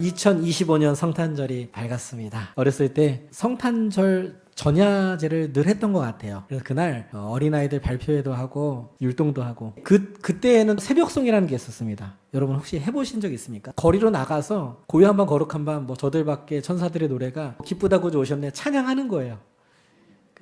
2025년 성탄절이 밝았습니다. 어렸을 때 성탄절 전야제를 늘 했던 것 같아요. 그래서 그날 어린아이들 발표회도 하고 율동도 하고 그때에는 새벽송이라는 게 있었습니다. 여러분 혹시 해보신 적 있습니까? 거리로 나가서 고요 한번 거룩 한번 뭐 저들밖에 천사들의 노래가 기쁘다 구주 오셨네 찬양하는 거예요.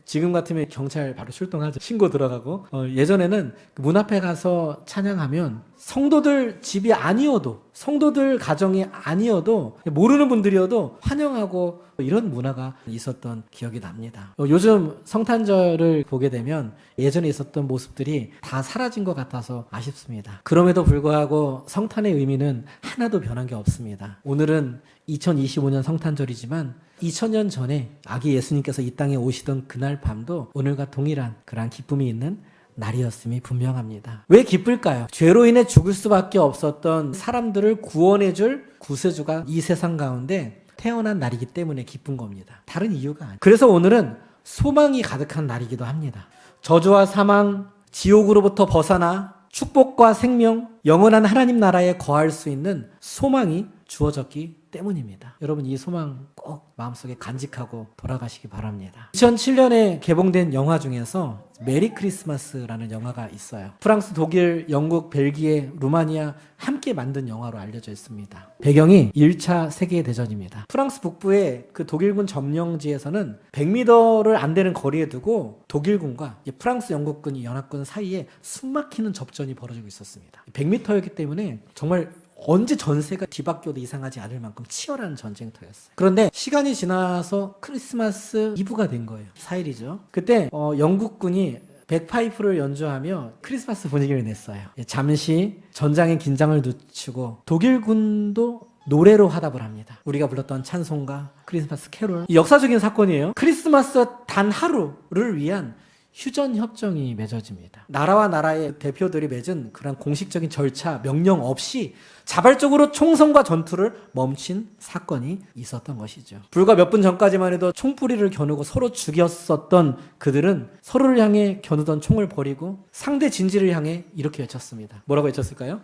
지금 같으면 경찰 바로 출동하죠. 신고 들어가고. 예전에는 문 앞에 가서 찬양하면 성도들 집이 아니어도, 성도들 가정이 아니어도, 모르는 분들이어도 환영하고 이런 문화가 있었던 기억이 납니다. 요즘 성탄절을 보게 되면 예전에 있었던 모습들이 다 사라진 것 같아서 아쉽습니다. 그럼에도 불구하고 성탄의 의미는 하나도 변한 게 없습니다. 오늘은 2025년 성탄절이지만 2000년 전에 아기 예수님께서 이 땅에 오시던 그날 밤도 오늘과 동일한 그러한 기쁨이 있는 날이었음이 분명합니다. 왜 기쁠까요? 죄로 인해 죽을 수밖에 없었던 사람들을 구원해줄 구세주가 이 세상 가운데 태어난 날이기 때문에 기쁜 겁니다. 다른 이유가 아니에요. 그래서 오늘은 소망이 가득한 날이기도 합니다. 저주와 사망, 지옥으로부터 벗어나 축복과 생명, 영원한 하나님 나라에 거할 수 있는 소망이 주어졌기 때문입니다. 여러분 이 소망 꼭 마음속에 간직하고 돌아가시기 바랍니다. 2007년에 개봉된 영화 중에서 메리 크리스마스라는 영화가 있어요. 프랑스, 독일, 영국, 벨기에, 루마니아 함께 만든 영화로 알려져 있습니다. 배경이 1차 세계대전입니다. 프랑스 북부의 그 독일군 점령지에서는 100m를 안 되는 거리에 두고 독일군과 프랑스 영국군 연합군 사이에 숨막히는 접전이 벌어지고 있었습니다. 100m였기 때문에 정말 언제 전세가 뒤바뀌어도 이상하지 않을 만큼 치열한 전쟁터였어요. 그런데 시간이 지나서 크리스마스 이브가 된 거예요. 4일이죠. 그때 영국군이 백파이프를 연주하며 크리스마스 분위기를 냈어요. 잠시 전장의 긴장을 늦추고 독일군도 노래로 화답을 합니다. 우리가 불렀던 찬송가, 크리스마스 캐롤. 이 역사적인 사건이에요. 크리스마스 단 하루를 위한 휴전 협정이 맺어집니다. 나라와 나라의 대표들이 맺은 그런 공식적인 절차, 명령 없이 자발적으로 총성과 전투를 멈춘 사건이 있었던 것이죠. 불과 몇 분 전까지만 해도 총뿌리를 겨누고 서로 죽였었던 그들은 서로를 향해 겨누던 총을 버리고 상대 진지를 향해 이렇게 외쳤습니다. 뭐라고 외쳤을까요?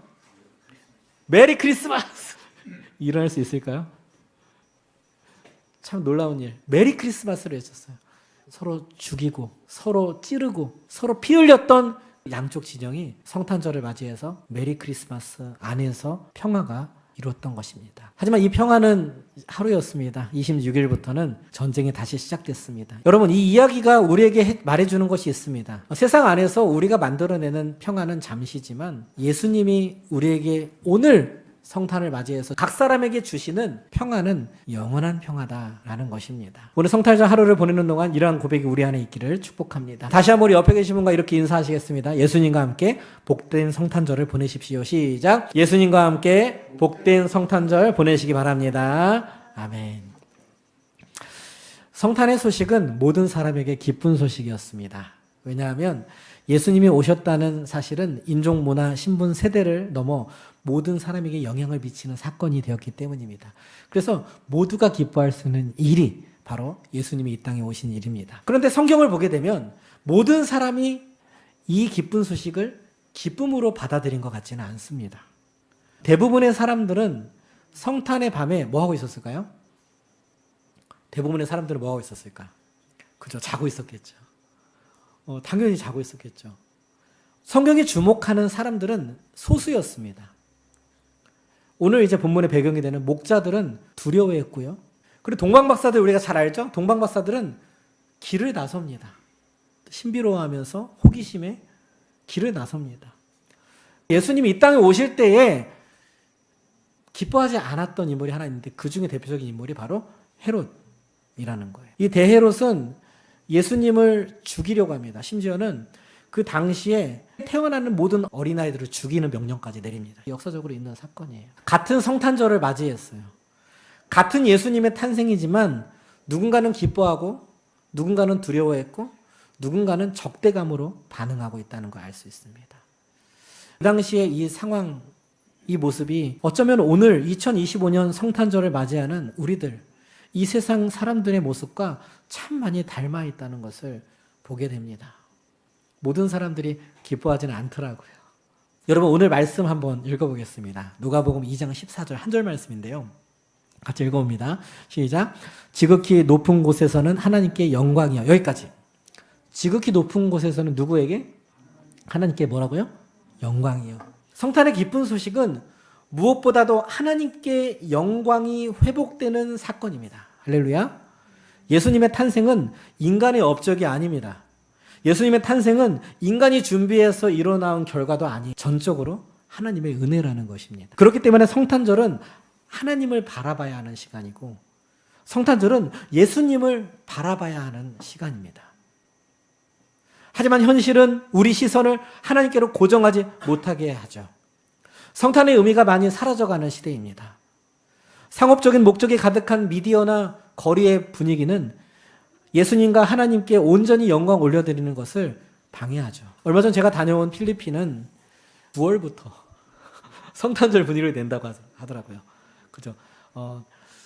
메리 크리스마스! 일어날 수 있을까요? 참 놀라운 일. 메리 크리스마스를 외쳤어요. 서로 죽이고 서로 찌르고 서로 피 흘렸던 양쪽 진영이 성탄절을 맞이해서 메리 크리스마스 안에서 평화가 이루어졌던 것입니다. 하지만 이 평화는 하루였습니다. 26일부터는 전쟁이 다시 시작됐습니다. 여러분 이 이야기가 우리에게 말해주는 것이 있습니다. 세상 안에서 우리가 만들어내는 평화는 잠시지만 예수님이 우리에게 오늘 성탄을 맞이해서 각 사람에게 주시는 평화는 영원한 평화다라는 것입니다. 오늘 성탄절 하루를 보내는 동안 이러한 고백이 우리 안에 있기를 축복합니다. 다시 한번 우리 옆에 계신 분과 이렇게 인사하시겠습니다. 예수님과 함께 복된 성탄절을 보내십시오. 시작. 예수님과 함께 복된 성탄절 보내시기 바랍니다. 아멘. 성탄의 소식은 모든 사람에게 기쁜 소식이었습니다. 왜냐하면 예수님이 오셨다는 사실은 인종, 문화, 신분, 세대를 넘어 모든 사람에게 영향을 미치는 사건이 되었기 때문입니다. 그래서 모두가 기뻐할 수 있는 일이 바로 예수님이 이 땅에 오신 일입니다. 그런데 성경을 보게 되면 모든 사람이 이 기쁜 소식을 기쁨으로 받아들인 것 같지는 않습니다. 대부분의 사람들은 성탄의 밤에 뭐 하고 있었을까요? 대부분의 사람들은 뭐 하고 있었을까? 그죠? 자고 있었겠죠. 당연히 자고 있었겠죠. 성경이 주목하는 사람들은 소수였습니다. 오늘 이제 본문의 배경이 되는 목자들은 두려워했고요. 그리고 동방박사들 우리가 잘 알죠? 동방박사들은 길을 나섭니다. 신비로워하면서 호기심에 길을 나섭니다. 예수님이 이 땅에 오실 때에 기뻐하지 않았던 인물이 하나 있는데 그 중에 대표적인 인물이 바로 헤롯이라는 거예요. 이 대헤롯은 예수님을 죽이려고 합니다. 심지어는 그 당시에 태어나는 모든 어린아이들을 죽이는 명령까지 내립니다. 역사적으로 있는 사건이에요. 같은 성탄절을 맞이했어요. 같은 예수님의 탄생이지만 누군가는 기뻐하고 누군가는 두려워했고 누군가는 적대감으로 반응하고 있다는 걸 알 수 있습니다. 그 당시에 이 상황, 이 모습이 어쩌면 오늘 2025년 성탄절을 맞이하는 우리들, 이 세상 사람들의 모습과 참 많이 닮아 있다는 것을 보게 됩니다. 모든 사람들이 기뻐하지는 않더라고요. 여러분 오늘 말씀 한번 읽어보겠습니다. 누가복음 2장 14절 한 절 말씀인데요. 같이 읽어봅니다. 시작. 지극히 높은 곳에서는 하나님께 영광이요. 여기까지. 지극히 높은 곳에서는 누구에게? 하나님께 뭐라고요? 영광이요. 성탄의 기쁜 소식은 무엇보다도 하나님께 영광이 회복되는 사건입니다. 할렐루야. 예수님의 탄생은 인간의 업적이 아닙니다. 예수님의 탄생은 인간이 준비해서 일어나온 결과도 아니, 전적으로 하나님의 은혜라는 것입니다. 그렇기 때문에 성탄절은 하나님을 바라봐야 하는 시간이고, 성탄절은 예수님을 바라봐야 하는 시간입니다. 하지만 현실은 우리 시선을 하나님께로 고정하지 못하게 하죠. 성탄의 의미가 많이 사라져가는 시대입니다. 상업적인 목적이 가득한 미디어나 거리의 분위기는 예수님과 하나님께 온전히 영광 올려드리는 것을 방해하죠. 얼마 전 제가 다녀온 필리핀은 9월부터 성탄절 분위기를 낸다고 하더라고요. 그죠?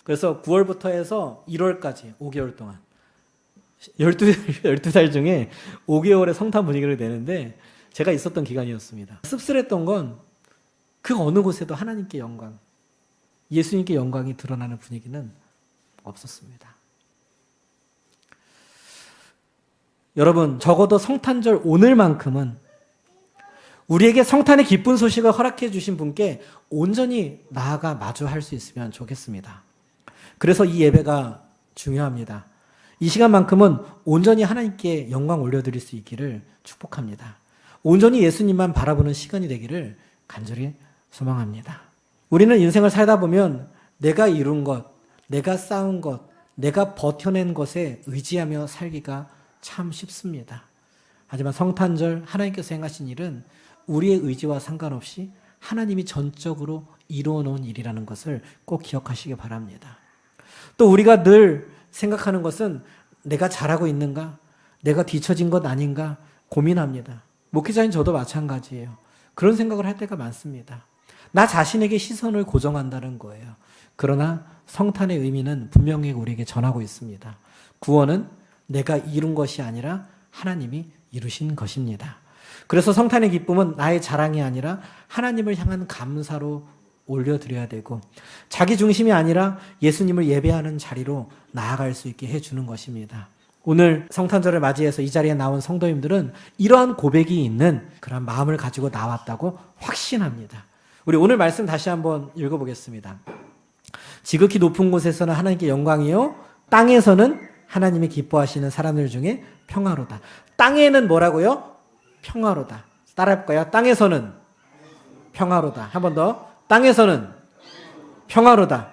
그래서 9월부터 해서 1월까지 5개월 동안 12달 중에 5개월의 성탄 분위기를 내는데 제가 있었던 기간이었습니다. 씁쓸했던 건 그 어느 곳에도 하나님께 영광, 예수님께 영광이 드러나는 분위기는 없었습니다. 여러분, 적어도 성탄절 오늘만큼은 우리에게 성탄의 기쁜 소식을 허락해 주신 분께 온전히 나아가 마주할 수 있으면 좋겠습니다. 그래서 이 예배가 중요합니다. 이 시간만큼은 온전히 하나님께 영광 올려드릴 수 있기를 축복합니다. 온전히 예수님만 바라보는 시간이 되기를 간절히 소망합니다. 우리는 인생을 살다 보면 내가 이룬 것, 내가 쌓은 것, 내가 버텨낸 것에 의지하며 살기가 참 쉽습니다. 하지만 성탄절 하나님께서 행하신 일은 우리의 의지와 상관없이 하나님이 전적으로 이루어 놓은 일이라는 것을 꼭 기억하시기 바랍니다. 또 우리가 늘 생각하는 것은 내가 잘하고 있는가? 내가 뒤처진 것 아닌가? 고민합니다. 목회자인 저도 마찬가지예요. 그런 생각을 할 때가 많습니다. 나 자신에게 시선을 고정한다는 거예요. 그러나 성탄의 의미는 분명히 우리에게 전하고 있습니다. 구원은 내가 이룬 것이 아니라 하나님이 이루신 것입니다. 그래서 성탄의 기쁨은 나의 자랑이 아니라 하나님을 향한 감사로 올려드려야 되고, 자기 중심이 아니라 예수님을 예배하는 자리로 나아갈 수 있게 해주는 것입니다. 오늘 성탄절을 맞이해서 이 자리에 나온 성도님들은 이러한 고백이 있는 그런 마음을 가지고 나왔다고 확신합니다. 우리 오늘 말씀 다시 한번 읽어보겠습니다. 지극히 높은 곳에서는 하나님께 영광이요, 땅에서는 하나님이 기뻐하시는 사람들 중에 평화로다. 땅에는 뭐라고요? 평화로다. 따라해볼까요? 땅에서는 평화로다. 한 번 더. 땅에서는 평화로다.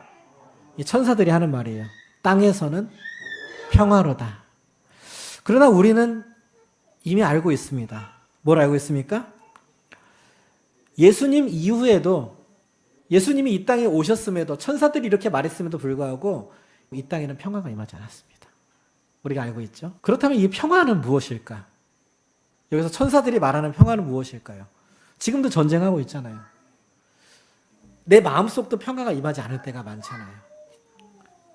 이 천사들이 하는 말이에요. 땅에서는 평화로다. 그러나 우리는 이미 알고 있습니다. 뭘 알고 있습니까? 예수님 이후에도, 예수님이 이 땅에 오셨음에도, 천사들이 이렇게 말했음에도 불구하고 이 땅에는 평화가 임하지 않았습니다. 우리가 알고 있죠? 그렇다면 이 평화는 무엇일까? 여기서 천사들이 말하는 평화는 무엇일까요? 지금도 전쟁하고 있잖아요. 내 마음속도 평화가 임하지 않을 때가 많잖아요.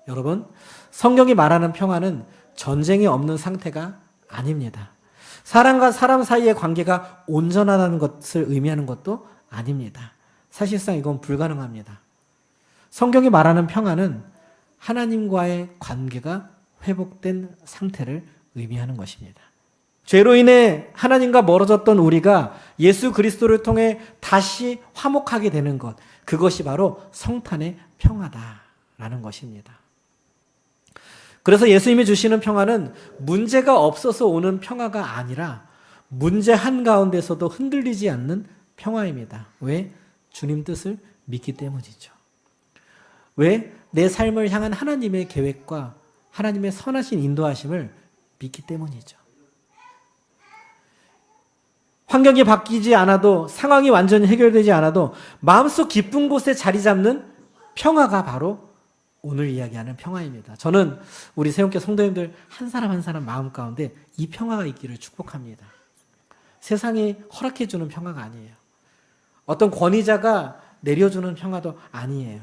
여러분, 성경이 말하는 평화는 전쟁이 없는 상태가 아닙니다. 사람과 사람 사이의 관계가 온전하다는 것을 의미하는 것도 아닙니다. 사실상 이건 불가능합니다. 성경이 말하는 평화는 하나님과의 관계가 회복된 상태를 의미하는 것입니다. 죄로 인해 하나님과 멀어졌던 우리가 예수 그리스도를 통해 다시 화목하게 되는 것, 그것이 바로 성탄의 평화다라는 것입니다. 그래서 예수님이 주시는 평화는 문제가 없어서 오는 평화가 아니라 문제 한가운데서도 흔들리지 않는 평화입니다. 왜? 주님 뜻을 믿기 때문이죠. 왜? 내 삶을 향한 하나님의 계획과 하나님의 선하신 인도하심을 믿기 때문이죠. 환경이 바뀌지 않아도, 상황이 완전히 해결되지 않아도 마음속 깊은 곳에 자리 잡는 평화가 바로 오늘 이야기하는 평화입니다. 저는 우리 세움교 성도님들 한 사람 한 사람 마음 가운데 이 평화가 있기를 축복합니다. 세상이 허락해주는 평화가 아니에요. 어떤 권위자가 내려주는 평화도 아니에요.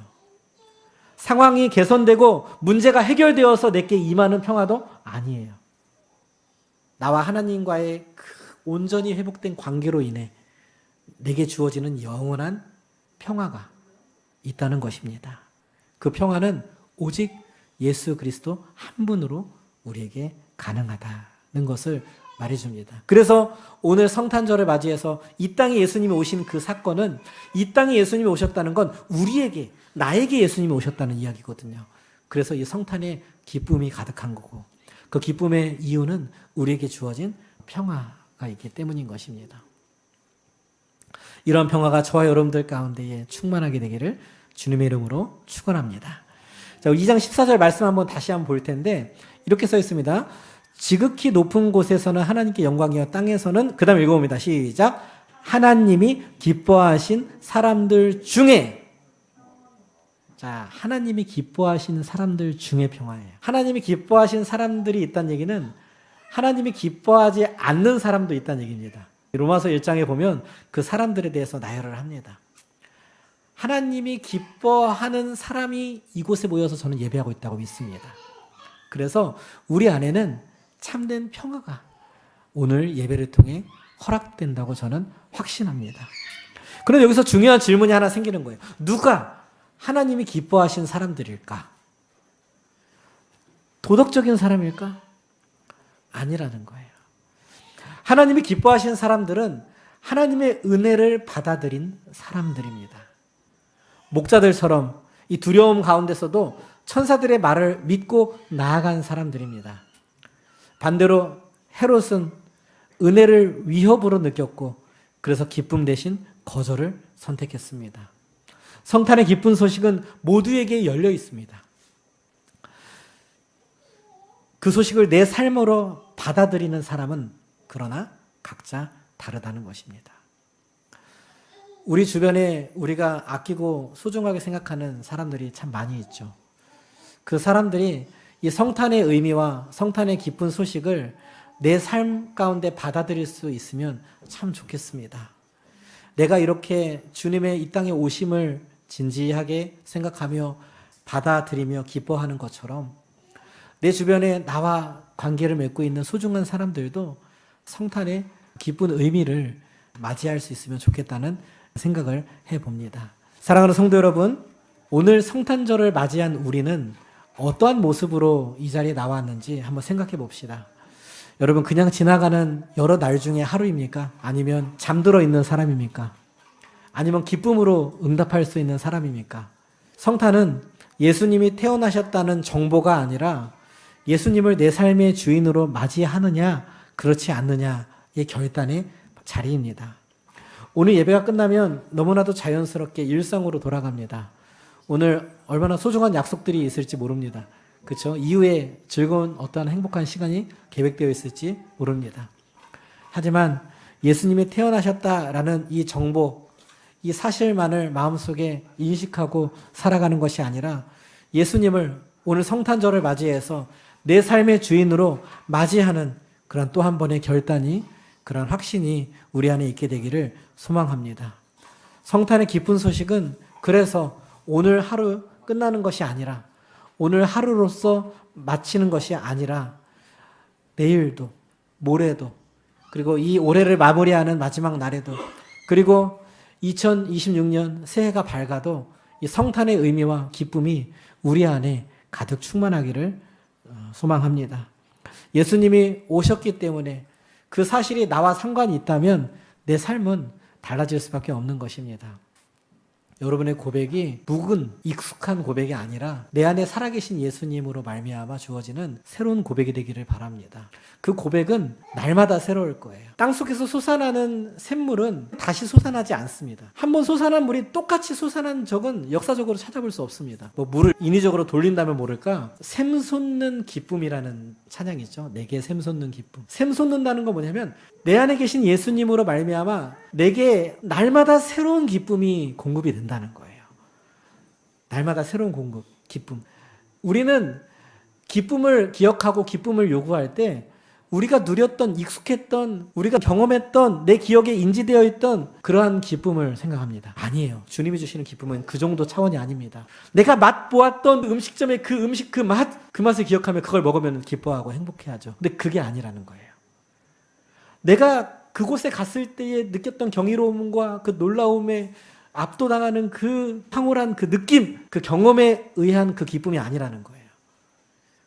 상황이 개선되고 문제가 해결되어서 내게 임하는 평화도 아니에요. 나와 하나님과의 온전히 회복된 관계로 인해 내게 주어지는 영원한 평화가 있다는 것입니다. 그 평화는 오직 예수 그리스도 한 분으로 우리에게 가능하다는 것을 말해줍니다. 그래서 오늘 성탄절을 맞이해서 이 땅에 예수님이 오신 그 사건은 이 땅에 예수님이 오셨다는 건 우리에게, 나에게 예수님이 오셨다는 이야기거든요. 그래서 이 성탄에 기쁨이 가득한 거고 그 기쁨의 이유는 우리에게 주어진 평화가 있기 때문인 것입니다. 이런 평화가 저와 여러분들 가운데에 충만하게 되기를 주님의 이름으로 축원합니다. 자, 2장 14절 말씀 한번 다시 한번 볼 텐데 이렇게 써 있습니다. 지극히 높은 곳에서는 하나님께 영광이요 땅에서는, 그 다음 읽어봅니다. 시작. 하나님이 기뻐하신 사람들 중에, 자, 하나님이 기뻐하시는 사람들 중에 평화예요. 하나님이 기뻐하신 사람들이 있다는 얘기는 하나님이 기뻐하지 않는 사람도 있다는 얘기입니다. 로마서 1장에 보면 그 사람들에 대해서 나열을 합니다. 하나님이 기뻐하는 사람이 이곳에 모여서 저는 예배하고 있다고 믿습니다. 그래서 우리 안에는 참된 평화가 오늘 예배를 통해 허락된다고 저는 확신합니다. 그런데 여기서 중요한 질문이 하나 생기는 거예요. 누가 하나님이 기뻐하신 사람들일까? 도덕적인 사람일까? 아니라는 거예요. 하나님이 기뻐하신 사람들은 하나님의 은혜를 받아들인 사람들입니다. 목자들처럼 이 두려움 가운데서도 천사들의 말을 믿고 나아간 사람들입니다. 반대로 헤롯은 은혜를 위협으로 느꼈고 그래서 기쁨 대신 거절을 선택했습니다. 성탄의 기쁜 소식은 모두에게 열려 있습니다. 그 소식을 내 삶으로 받아들이는 사람은 그러나 각자 다르다는 것입니다. 우리 주변에 우리가 아끼고 소중하게 생각하는 사람들이 참 많이 있죠. 그 사람들이 이 성탄의 의미와 성탄의 기쁜 소식을 내 삶 가운데 받아들일 수 있으면 참 좋겠습니다. 내가 이렇게 주님의 이 땅에 오심을 진지하게 생각하며 받아들이며 기뻐하는 것처럼 내 주변에 나와 관계를 맺고 있는 소중한 사람들도 성탄의 기쁜 의미를 맞이할 수 있으면 좋겠다는 생각을 해봅니다. 사랑하는 성도 여러분, 오늘 성탄절을 맞이한 우리는 어떠한 모습으로 이 자리에 나왔는지 한번 생각해 봅시다. 여러분, 그냥 지나가는 여러 날 중에 하루입니까? 아니면 잠들어 있는 사람입니까? 아니면 기쁨으로 응답할 수 있는 사람입니까? 성탄은 예수님이 태어나셨다는 정보가 아니라 예수님을 내 삶의 주인으로 맞이하느냐 그렇지 않느냐의 결단의 자리입니다. 오늘 예배가 끝나면 너무나도 자연스럽게 일상으로 돌아갑니다. 오늘 얼마나 소중한 약속들이 있을지 모릅니다. 그렇죠? 이후에 즐거운 어떠한 행복한 시간이 계획되어 있을지 모릅니다. 하지만 예수님이 태어나셨다라는 이 정보, 이 사실만을 마음속에 인식하고 살아가는 것이 아니라 예수님을 오늘 성탄절을 맞이해서 내 삶의 주인으로 맞이하는 그런 또 한 번의 결단이, 그런 확신이 우리 안에 있게 되기를 소망합니다. 성탄의 기쁜 소식은 그래서 오늘 하루 끝나는 것이 아니라, 오늘 하루로서 마치는 것이 아니라 내일도, 모레도, 그리고 이 올해를 마무리하는 마지막 날에도, 그리고 2026년 새해가 밝아도 이 성탄의 의미와 기쁨이 우리 안에 가득 충만하기를 소망합니다. 예수님이 오셨기 때문에 그 사실이 나와 상관이 있다면 내 삶은 달라질 수밖에 없는 것입니다. 여러분의 고백이 묵은 익숙한 고백이 아니라 내 안에 살아계신 예수님으로 말미암아 주어지는 새로운 고백이 되기를 바랍니다. 그 고백은 날마다 새로울 거예요. 땅속에서 솟아나는 샘물은 다시 솟아나지 않습니다. 한번 솟아난 물이 똑같이 솟아난 적은 역사적으로 찾아볼 수 없습니다. 뭐 물을 인위적으로 돌린다면 모를까, 샘솟는 기쁨이라는 찬양이 있죠. 내게 샘솟는 기쁨. 샘솟는다는 건 뭐냐면 내 안에 계신 예수님으로 말미암아 내게 날마다 새로운 기쁨이 공급이 된다는 거예요. 날마다 새로운 공급, 기쁨. 우리는 기쁨을 기억하고 기쁨을 요구할 때 우리가 누렸던, 익숙했던, 우리가 경험했던, 내 기억에 인지되어 있던 그러한 기쁨을 생각합니다. 아니에요. 주님이 주시는 기쁨은 그 정도 차원이 아닙니다. 내가 맛보았던 음식점의 그 음식, 그 맛을 기억하면 그걸 먹으면 기뻐하고 행복해하죠. 근데 그게 아니라는 거예요. 내가 그곳에 갔을 때에 느꼈던 경이로움과 그 놀라움의 압도당하는 그 황홀한 그 느낌, 그 경험에 의한 그 기쁨이 아니라는 거예요.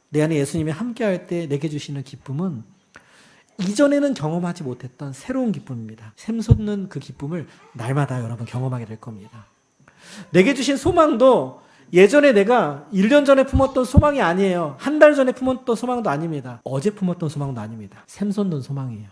내 안에 예수님이 함께할 때 내게 주시는 기쁨은 이전에는 경험하지 못했던 새로운 기쁨입니다. 샘솟는 그 기쁨을 날마다 여러분 경험하게 될 겁니다. 내게 주신 소망도 예전에 내가 1년 전에 품었던 소망이 아니에요. 한 달 전에 품었던 소망도 아닙니다. 어제 품었던 소망도 아닙니다. 샘솟는 소망이에요.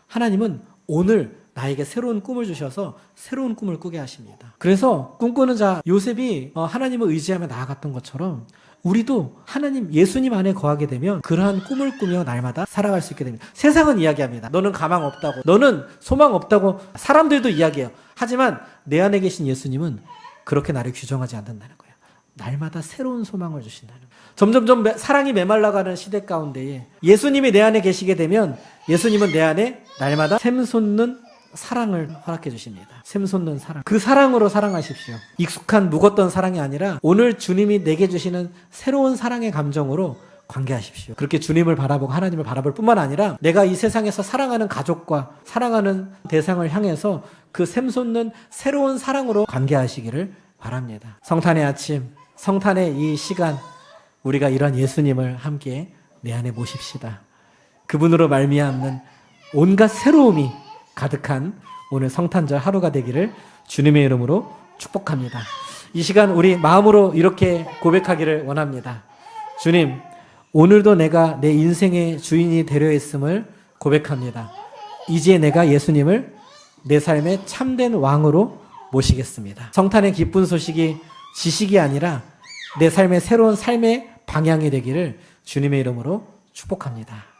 하나님은 오늘 나에게 새로운 꿈을 주셔서 새로운 꿈을 꾸게 하십니다. 그래서 꿈꾸는 자 요셉이 하나님을 의지하며 나아갔던 것처럼 우리도 하나님 예수님 안에 거하게 되면 그러한 꿈을 꾸며 날마다 살아갈 수 있게 됩니다. 세상은 이야기합니다. 너는 가망 없다고, 너는 소망 없다고 사람들도 이야기해요. 하지만 내 안에 계신 예수님은 그렇게 나를 규정하지 않는다는 거예요. 날마다 새로운 소망을 주신다는 거예요. 점점점 사랑이 메말라가는 시대 가운데에 예수님이 내 안에 계시게 되면 예수님은 내 안에 날마다 샘솟는 사랑을 허락해 주십니다. 샘솟는 사랑. 그 사랑으로 사랑하십시오. 익숙한 묵었던 사랑이 아니라 오늘 주님이 내게 주시는 새로운 사랑의 감정으로 관계하십시오. 그렇게 주님을 바라보고 하나님을 바라볼 뿐만 아니라 내가 이 세상에서 사랑하는 가족과 사랑하는 대상을 향해서 그 샘솟는 새로운 사랑으로 관계하시기를 바랍니다. 성탄의 아침, 성탄의 이 시간 우리가 이런 예수님을 함께 내 안에 모십시다. 그분으로 말미암는 온갖 새로움이 가득한 오늘 성탄절 하루가 되기를 주님의 이름으로 축복합니다. 이 시간 우리 마음으로 이렇게 고백하기를 원합니다. 주님, 오늘도 내가 내 인생의 주인이 되려 했음을 고백합니다. 이제 내가 예수님을 내 삶의 참된 왕으로 모시겠습니다. 성탄의 기쁜 소식이 지식이 아니라 내 삶의 새로운 삶의 방향이 되기를 주님의 이름으로 축복합니다.